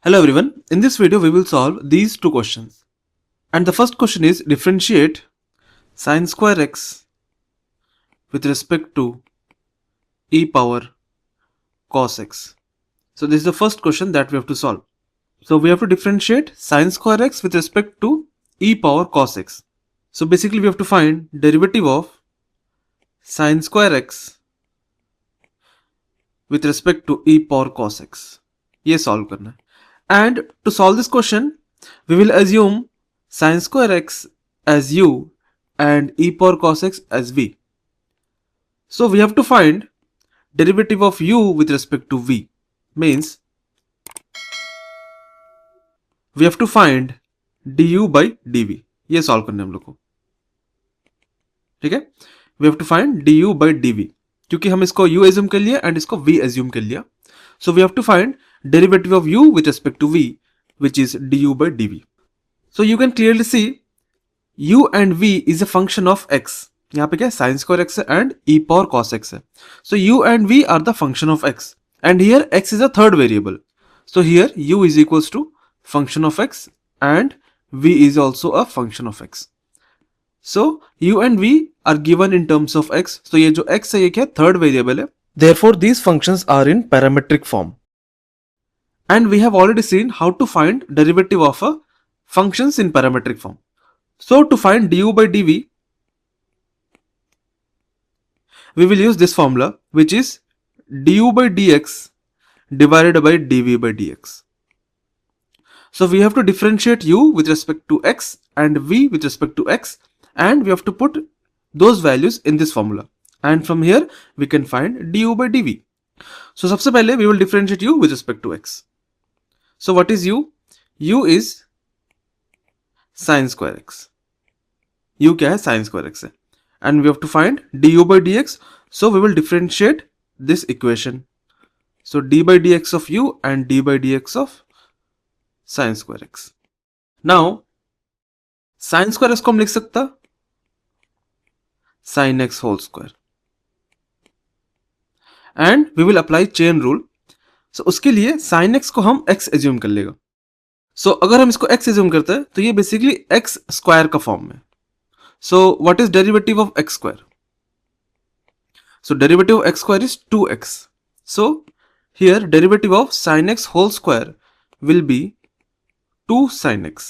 Hello everyone, in this video we will solve these two questions. And the first question is differentiate sin square x with respect to e power cos x. So this is the first question that we have to solve. So we have to differentiate sin square x with respect to e power cos x. So basically we have to find derivative of sin square x with respect to e power cos x. ये solve करना है. And to solve this question, we will assume sin square x as u and e power cos x as v. So we have to find derivative of u with respect to v. Means we have to find du by dv. ये solve करना है हम लोग को. ठीक है? We have to find du by dv. क्योंकि हम इसको u assume कर लिया and इसको v assume कर लिया. So we have to find derivative of u with respect to v, which is du by dv. So you can clearly see u and v is a function of x. यहाँ पे क्या है sin square x and e power cos x है. So u and v are the function of x, and here x is a third variable. So here u is equals to function of x and v is also a function of x. So u and v are given in terms of x. So ये जो x है ये क्या third variable है. Therefore these functions are in parametric form. And we have already seen how to find derivative of a functions in parametric form. So to find du by dv, we will use this formula, which is du by dx divided by dv by dx. So we have to differentiate u with respect to x and v with respect to x, and we have to put those values in this formula. And from here we can find du by dv. So सबसे पहले we will differentiate u with respect to x. So what is u? u is sin square x. u क्या है? sin square x है. And we have to find du by dx. So we will differentiate this equation. So d by dx of u and d by dx of sin square x. Now sin square x को हम लिख सकता sin x whole square. And we will apply chain rule. So उसके लिए sin x को हम x assume कर लेगा. So अगर हम इसको x assume करते हैं तो ये basically x square का फॉर्म में. So what is derivative of x square? So derivative of x square is 2x. So here derivative of sin x whole square will be 2 sin x.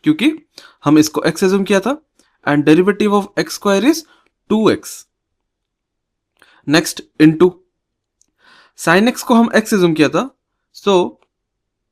क्योंकि हम इसको x assume किया था and derivative of x square is 2x. Next into sin x को हम x assume किया था. So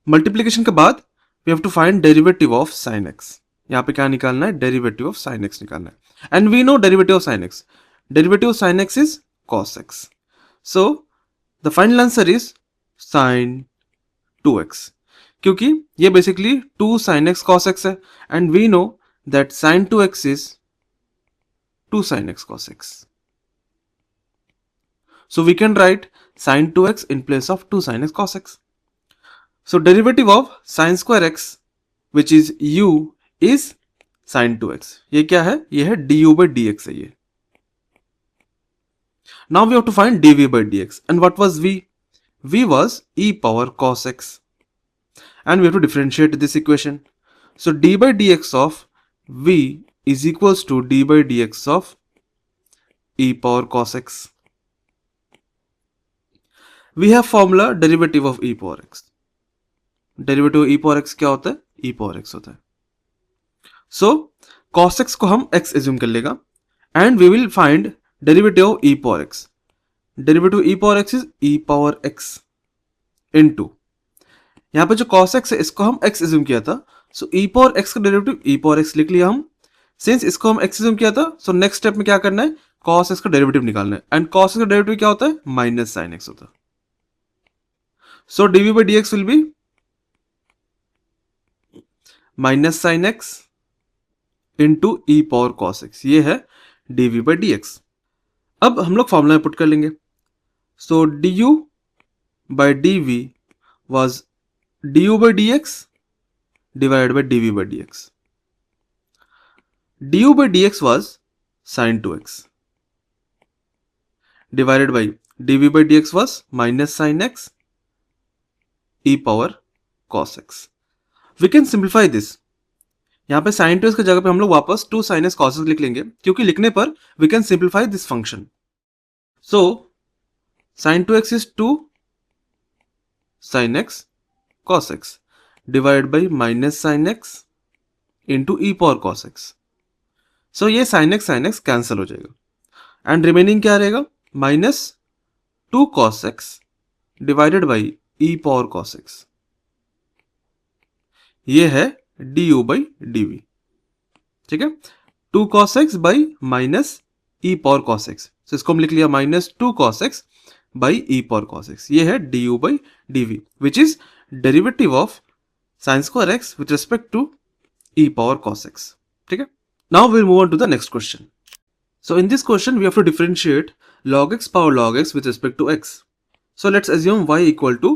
multiplication के बाद we have to find derivative of sin x. यहाँ पे क्या निकालना है? Derivative of sin x निकालना है. And we know derivative of sin x. Derivative of sin x is cos x. So the final answer is sin 2x. क्योंकि ये basically 2 sin x cos x है, and we know that sin 2x is 2 sin x cos x. So we can write sin 2x in place of 2 sin x cos x. So derivative of sin square x, which is u, is sin 2x. ये क्या है? ये है du by dx है ये. Now we have to find dv by dx. And what was v? v was e power cos x. And we have to differentiate this equation. So d by dx of v is equals to d by dx of e power cos x. We have formula derivative of e power x. Derivative of e power x क्या होता है? e power x होता है. So cos x को हम x assume कर लेगा, and we will find derivative of e power x. Derivative of e power x is e power x into, यहाँ पे जो cos x है इसको हम x assume किया था, so e power x का derivative e power x लिख लिया हम. Since इसको हम x assume किया था, so next step में क्या करना है? cos x का derivative निकालना है, and cos x का derivative क्या होता है? minus sin x होता है. So dv by dx will be minus sin x into e power cos x. ये है dv by dx. अब हम लोग फॉर्मूला में पुट कर लेंगे. So du by dv was du by dx divided by dv by dx. du by dx was sin 2x divided by dv by dx was minus sin x e power cos x. We can simplify this. यहाँ पे sin 2x की जगह पे हम लोग वापस 2 sin x cos x लिख लेंगे, क्योंकि लिखने पर we can simplify this function. So sin 2x is 2 sin x cos x divided by minus sin x into e power cos x. So ये sin x कैंसिल हो जाएगा and remaining क्या रहेगा, minus 2 cos x divided by e power cos x. ये है du by dv. ठीक है, 2 cos x by minus e power cos x. तो इसको हम लिख लिया minus 2 cos x by e power cos x. ये है du by dv which is derivative of sin square x with respect to e power cos x. ठीक है, now we'll move on to the next question. So in this question we have to differentiate log x power log x with respect to x. So let's assume y equal to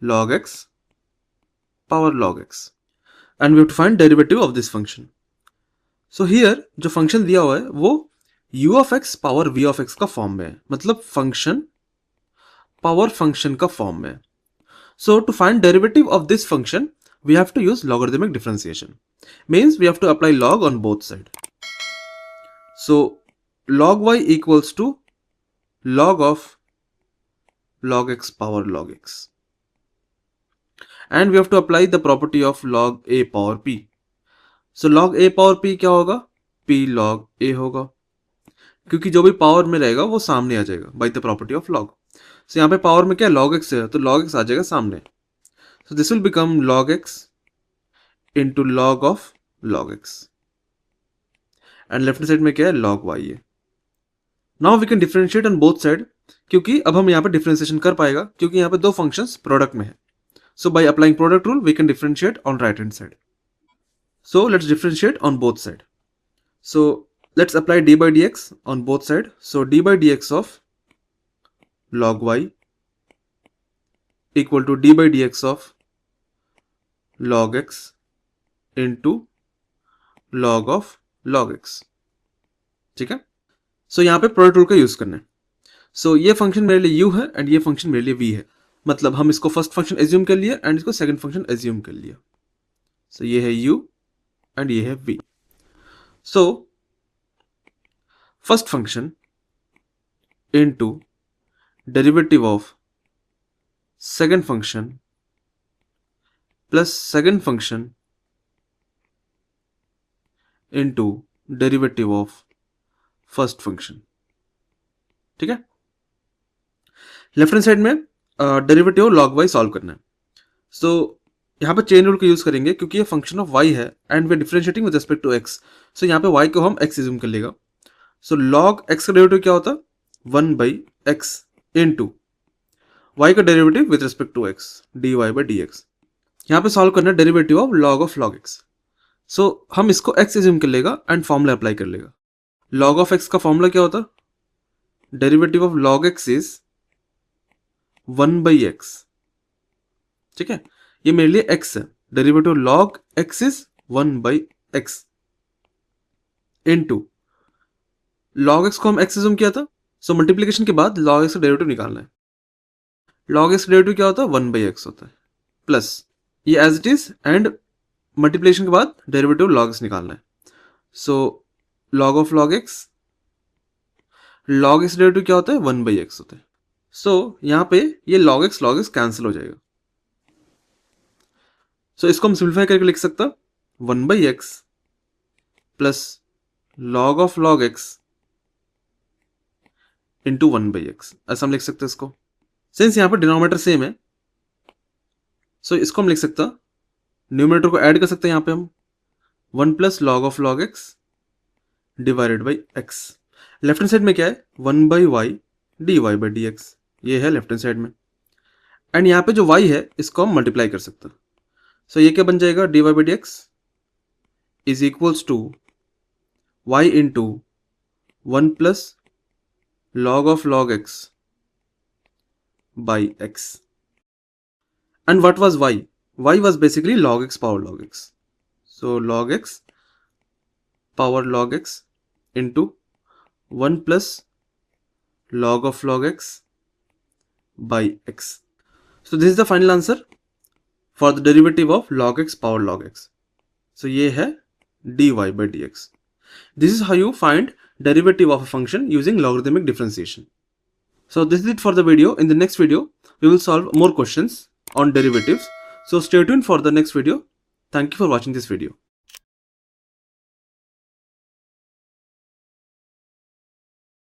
log x power log x and we have to find derivative of this function. So here जो function दिया हुआ है वो u of x power v of x का form में है, मतलब function power function का फॉर्म में है. So to find derivative of this function we have to use logarithmic differentiation. Means we have to apply log on both sides. So log y equals to log of log x power log x. And we have to apply the property of log a power p. So log a power p क्या होगा, p log a होगा, क्योंकि जो भी power में रहेगा वो सामने आ जाएगा by the property of log. So यहाँ पे पावर में क्या log x है, तो log x आ जाएगा सामने. So this will become log x into log of log x and left hand side में क्या है log y है. Now we can differentiate on both side, क्योंकि अब हम यहाँ पे differentiation कर पाएगा क्योंकि यहाँ पे दो functions product में है. So by applying product rule we can differentiate on right hand side. So let's differentiate on both side. So let's apply d by dx on both side. So d by dx of log y equal to d by dx of log x into log of log x. ठीक है, सो यहाँ पे product rule का use करना है. सो ये function मेरे लिए u है एंड ये फंक्शन मेरे लिए v है, मतलब हम इसको फर्स्ट फंक्शन एज्यूम कर लिया एंड इसको सेकंड फंक्शन एज्यूम कर लिया. सो ये है u एंड ये है v. So first function into derivative of second function plus second function into derivative of first function. ठीक है, लेफ्ट हैंड साइड में derivative of log y solve करना है. सो यहाँ पे चेन रूल का यूज करेंगे क्योंकि ये फंक्शन ऑफ y है and we are differentiating with respect to x. So यहाँ पे y को हम x एज्यूम कर लेगा. सो log x का डेरिवेटिव क्या होता है, 1 बाई x इनटू y का derivative with respect to x dy by dx. यहाँ पे सॉल्व करना है derivative of log x. So हम इसको x एज्यूम कर लेगा एंड फॉर्मूला अप्लाई कर लेगा. log of x का फॉर्मूला क्या होता है, derivative of log x is 1 by x. ठीक है, ये मेरे लिए x है, derivative log x is 1 by x into log x को हम x एज्यूम किया था. सो मल्टीप्लिकेशन के बाद log x का डेरिवेटिव निकालना है. log x का डेरिवेटिव क्या होता है, 1 बाई x होता है, प्लस ये as it is and multiplication के बाद डेरिवेटिव log x निकालना है. So log of log x, log x derivative क्या होता है, 1 बाई x होता है. सो यहाँ पे ये log x कैंसिल हो जाएगा. सो इसको हम सिंप्लीफाई करके लिख सकता 1 by x plus log of log x into 1 by x, ऐसा हम लिख सकते हैं इसको. सिंस यहाँ पे डिनोमिनेटर सेम है सो इसको हम लिख सकता, न्यूमरेटर को ऐड कर सकते हैं यहाँ पे हम 1 plus log of log x divided by x. Left hand side में क्या है, 1 by y dy by dx, ये है लेफ्ट हैंड साइड में. एंड यहाँ पे जो y है इसको हम मल्टीप्लाई कर सकते हैं. सो ये क्या बन जाएगा, dy by dx is equals to y into 1 plus log of log x by x. And what was y? y was basically log x power log x. So log x power log x into 1 plus log of log x by x. So this is the final answer for the derivative of log x power log x. So ये है dy by dx. This is how you find derivative of a function using logarithmic differentiation. So this is it for the video. In the next video, we will solve more questions on derivatives. So stay tuned for the next video. Thank you for watching this video.